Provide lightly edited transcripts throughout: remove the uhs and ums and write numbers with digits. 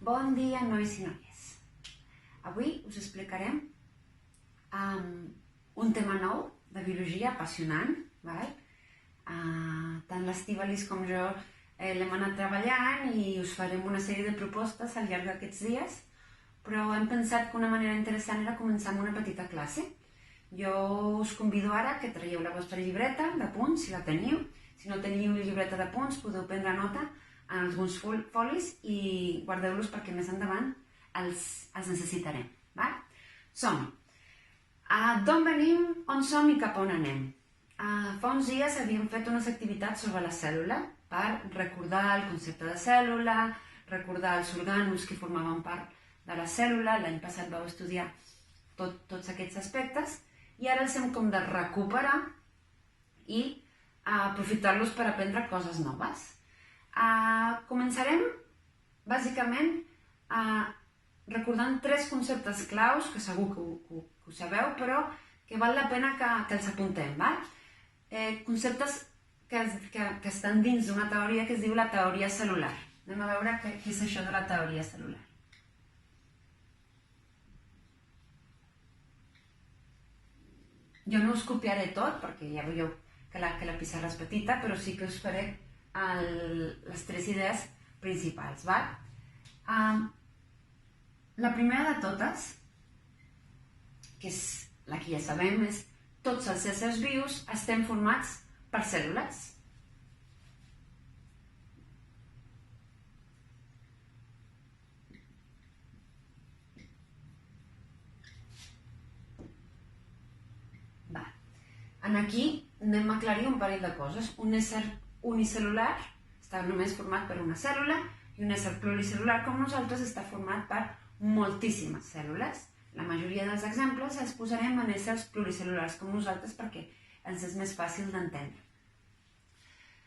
Bon dia, nois i noies. Avui us explicarem un tema nou de biologia apassionant. Tant l'Estivalis com jo l'hem anat treballant i us farem una sèrie de propostes al llarg d'aquests dies, però hem pensat que una manera interessant era començar amb una petita classe. Jo us convido ara que traieu la vostra llibreta d'apunts, si la teniu. Si no teniu llibreta d'apunts, podeu prendre nota en alguns folis i guardeu-los perquè més endavant els necessitarem. Som-hi! D'on venim, on som i cap on anem? Fa uns dies havíem fet unes activitats sobre la cèl·lula per recordar el concepte de cèl·lula, recordar els orgànuls que formaven part de la cèl·lula. L'any passat vau estudiar tots aquests aspectes i ara els hem com de recuperar i aprofitar-los per aprendre coses noves. Començarem bàsicament recordant 3 conceptes claus que segur que ho sabeu, però que val la pena que els apuntem. Conceptes que estan dins d'una teoria que es diu la teoria cel·lular. Anem a veure què és això de la teoria cel·lular. Jo no us copiaré tot, perquè ja veieu que la pissarra és petita, però sí que us faré les 3 idees principals. La primera de totes, que és la que ja sabem, és tots els éssers vius estem formats per cèl·lules. Aquí anem a aclarir un parell de coses. Un ésser unicel·lular està només format per una cèl·lula i un ésser pluricel·lular com nosaltres està format per moltíssimes cèl·lules. La majoria dels exemples els posarem en éssers pluricel·lulars com nosaltres perquè ens és més fàcil d'entendre.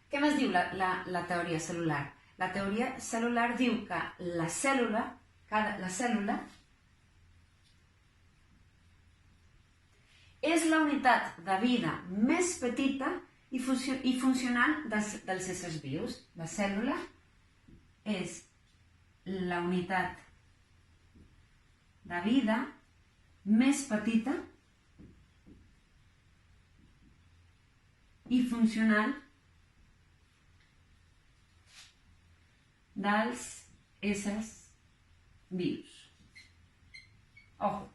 Què més diu la teoria cel·lular? La teoria cel·lular diu que la cèl·lula és la unitat de vida més petita i funcional dels éssers vius. La cèl·lula és la unitat de vida més petita i funcional dels éssers vius. Ojo,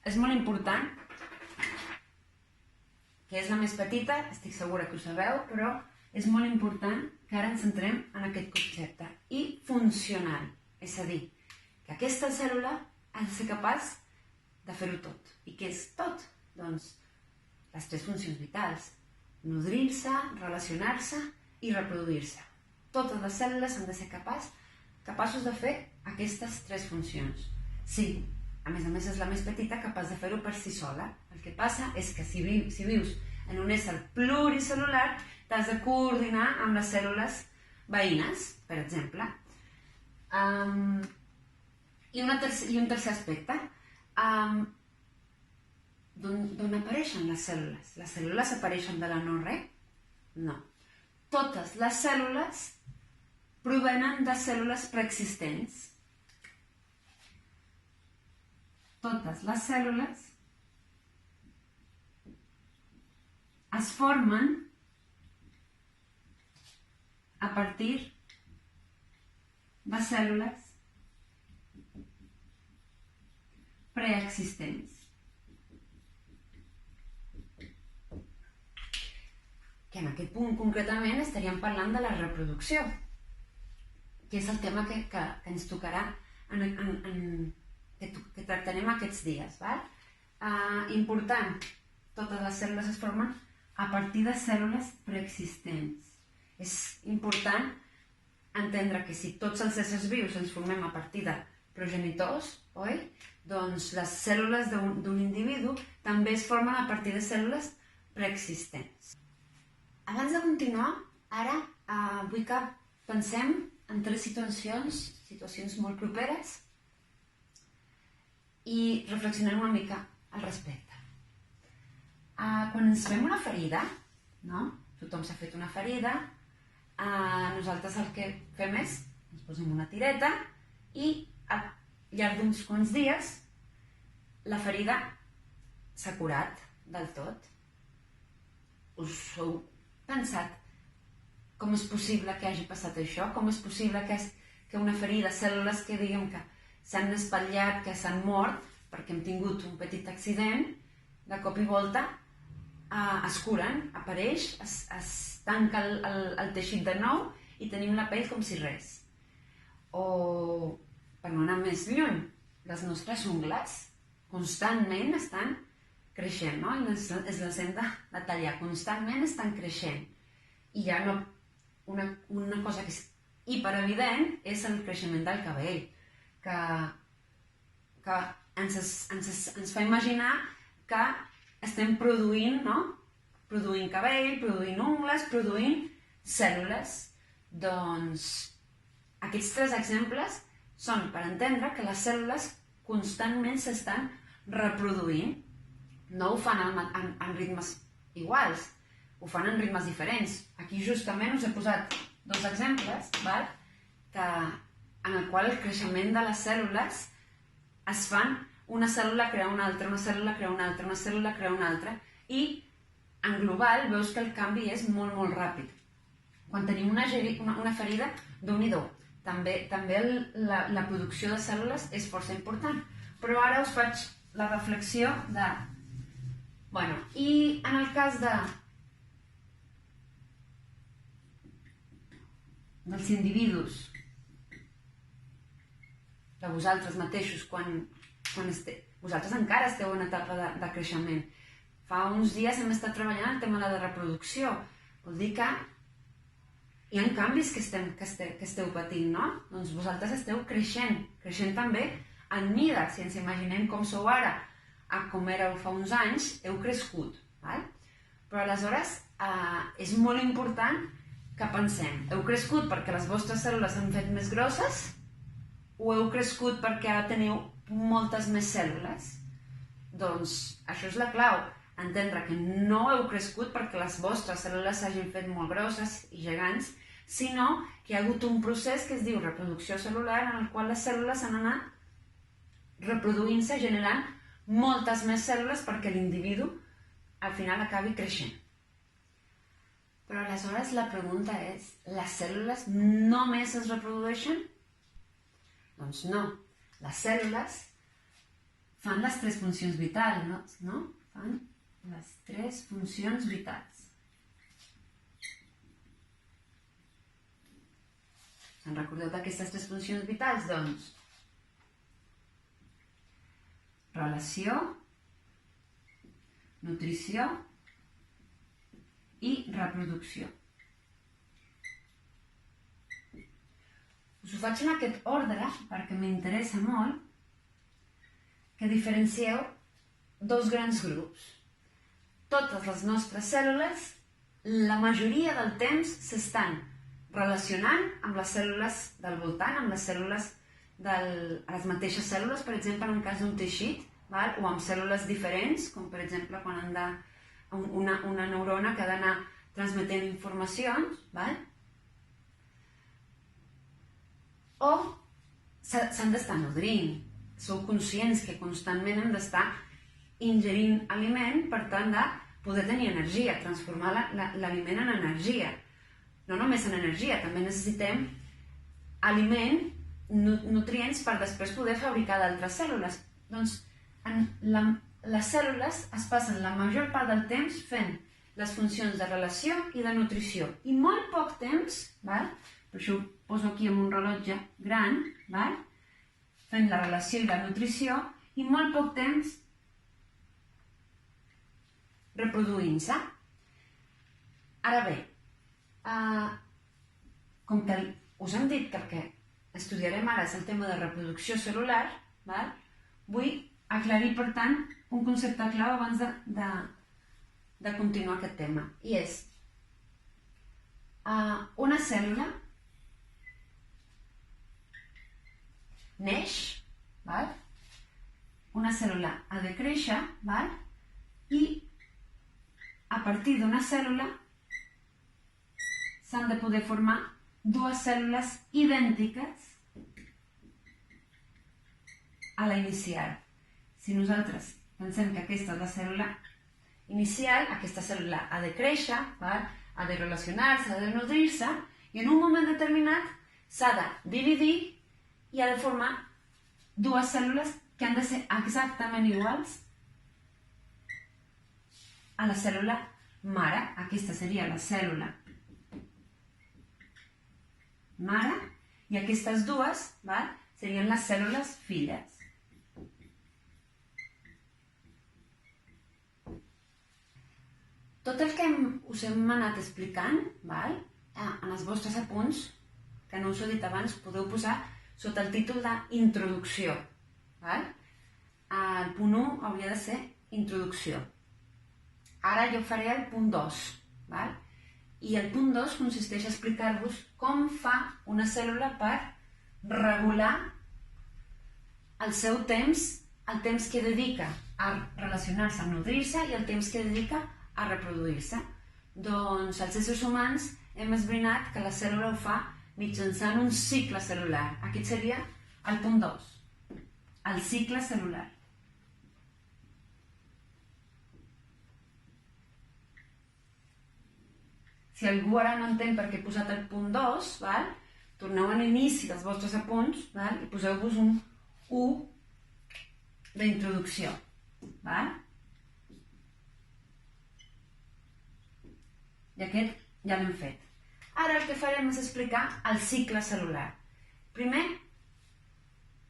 és molt important que és la més petita, estic segura que ho sabeu, però és molt important que ara ens centrem en aquest concepte. I funcional, és a dir, que aquesta cèl·lula ha de ser capaç de fer-ho tot. I què és tot? Doncs les 3 funcions vitals: nodrir-se, relacionar-se i reproduir-se. Totes les cèl·lules han de ser capaços de fer aquestes 3 funcions. Sí, a més és la més petita, capaç de fer-ho per si sola. El que passa és que si vius en un ésser pluricel·lular, t'has de coordinar amb les cèl·lules veïnes, per exemple. I un tercer aspecte. D'on apareixen les cèl·lules? Les cèl·lules apareixen de la no-res? No. Totes les cèl·lules provenen de cèl·lules preexistents. Totes les cèl·lules es formen a partir de cèl·lules preexistents. Que en aquest punt concretament estaríem parlant de la reproducció, que és el tema que ens tocarà que tractarem aquests dies. Important, totes les cèl·lules es formen a partir de cèl·lules preexistents. És important entendre que si tots els éssers vius ens formem a partir de progenitors, doncs les cèl·lules d'un individu també es formen a partir de cèl·lules preexistents. Abans de continuar, ara vull que pensem en 3 situacions molt properes i reflexionem una mica al respecte. Quan ens fem una ferida, tothom s'ha fet una ferida, nosaltres el que fem és ens posem una tireta i al llarg d'uns quants dies la ferida s'ha curat del tot. Us heu pensat com és possible que hagi passat això? Com és possible que una ferida, cèl·lules que diguem que s'han espatllat, que s'han mort perquè hem tingut un petit accident, de cop i volta es curen, apareix, es tanca el teixit de nou i tenim la pell com si res. O, per no anar més lluny, les nostres ungles constantment estan creixent, no? Les hem de tallar, constantment estan creixent. I hi ha una cosa que és hiperevident, és el creixement del cabell, que ens fa imaginar que estem produint, no? Produint cabell, produint ungles, produint cèl·lules. Doncs aquests 3 exemples són per entendre que les cèl·lules constantment s'estan reproduint. No ho fan en ritmes iguals, ho fan en ritmes diferents. Aquí justament us he posat 2 exemples, en el qual el creixement de les cèl·lules es fan, una cèl·lula crea una altra, una cèl·lula crea una altra, una cèl·lula crea una altra, i en global veus que el canvi és molt, molt ràpid. Quan tenim una ferida, Déu-n'hi-do. També la producció de cèl·lules és força important. Però ara us faig la reflexió de... I en el cas dels individus, de vosaltres mateixos, quan vosaltres encara esteu en etapa de creixement. Fa uns dies hem estat treballant el tema de la reproducció. Vol dir que hi ha canvis que esteu patint, no? Doncs vosaltres esteu creixent també en mida. Si ens imaginem com sou ara, a com éreu fa uns anys, heu crescut. Però aleshores és molt important que pensem, heu crescut perquè les vostres cèl·lules s'han fet més grosses o heu crescut perquè ara teniu moltes més cèl·lules? Doncs això és la clau, entendre que no heu crescut perquè les vostres cèl·lules s'hagin fet molt grosses i gegants, sinó que hi ha hagut un procés que es diu reproducció cel·lular, en el qual les cèl·lules han anat reproduint-se, generant moltes més cèl·lules perquè l'individu al final acabi creixent. Però aleshores la pregunta és, les cèl·lules només es reprodueixen? Doncs no, les cèl·lules fan les 3 funcions vitals, no? Fan les 3 funcions vitals. Se'n recordeu d'aquestes 3 funcions vitals? Doncs, relació, nutrició i reproducció. Us ho faig en aquest ordre perquè m'interessa molt que diferencieu 2 grans grups. Totes les nostres cèl·lules, la majoria del temps, s'estan relacionant amb les cèl·lules del voltant, amb les cèl·lules les mateixes cèl·lules, per exemple, en el cas d'un teixit, o amb cèl·lules diferents, com per exemple quan una neurona que ha d'anar transmetent informacions, o s'han d'estar nodrint. Sou conscients que constantment hem d'estar ingerint aliment per tant de poder tenir energia, transformar l'aliment en energia. No només en energia, també necessitem aliment, nutrients, per després poder fabricar d'altres cèl·lules. Doncs les cèl·lules es passen la major part del temps fent les funcions de relació i de nutrició. I molt poc temps, per això ho poso aquí amb un rellotge gran, fent la relació i la nutrició, i molt poc temps reproduint-se. Ara bé, com que us hem dit que el que estudiarem ara és el tema de reproducció cel·lular, vull aclarir, per tant, un concepte clau abans de continuar aquest tema. I és, una cèl·lula neix, una cèl·lula ha de créixer, i a partir d'una cèl·lula s'han de poder formar 2 cèl·lules idèntiques a la inicial. Si nosaltres pensem que aquesta és la cèl·lula inicial, aquesta cèl·lula ha de créixer, ha de relacionar-se, ha de nodrir-se, i en un moment determinat s'ha de dividir i ha de formar dues cèl·lules que han de ser exactament iguals a la cèl·lula mare. Aquesta seria la cèl·lula mare i aquestes dues serien les cèl·lules filles. Tot el que us hem anat explicant, en els vostres apunts, que no us ho he dit abans, podeu posar sota el títol d'Introducció. El punt 1 hauria de ser Introducció. Ara jo faré el punt 2. I el punt 2 consisteix a explicar-vos com fa una cèl·lula per regular el seu temps, el temps que dedica a relacionar-se, a nodrir-se, i el temps que dedica a reproduir-se. Doncs els éssers humans hem esbrinat que la cèl·lula ho fa mitjançant un cicle cel·lular. Aquest seria el punt 2, el cicle cel·lular. Si algú ara no entén per què he posat el punt 2, torneu a l'inici dels vostres apunts i poseu-vos un 1 d'introducció. I aquest ja l'hem fet. Ara el que farem és explicar el cicle cel·lular. Primer,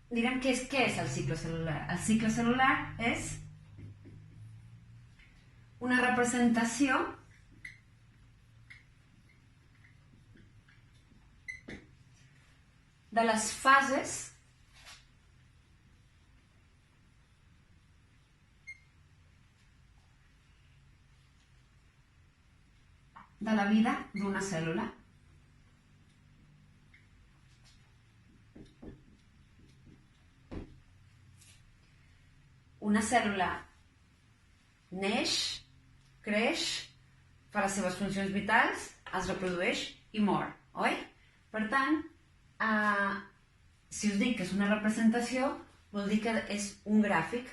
direm què és el cicle cel·lular. El cicle cel·lular és una representació de les fases de la vida d'una cèl·lula. Una cèl·lula neix, creix, fa les seves funcions vitals, es reprodueix i mor, oi? Per tant, si us dic que és una representació, vol dir que és un gràfic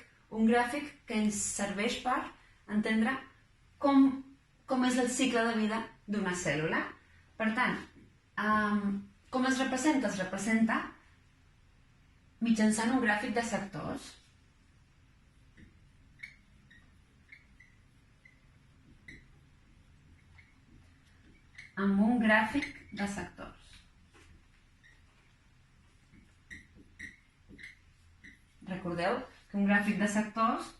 que ens serveix per entendre com és el cicle de vida d'una cèl·lula. Per tant, com es representa? Es representa mitjançant un gràfic de sectors. Amb un gràfic de sectors. Recordeu que un gràfic de sectors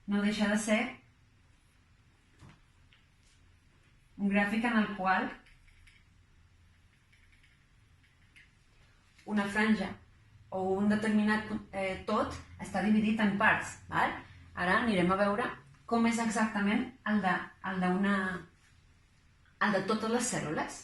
no deixa de ser un gràfic en el qual una franja o un determinat tot està dividit en parts. Ara anirem a veure com és exactament el de totes les cèl·lules.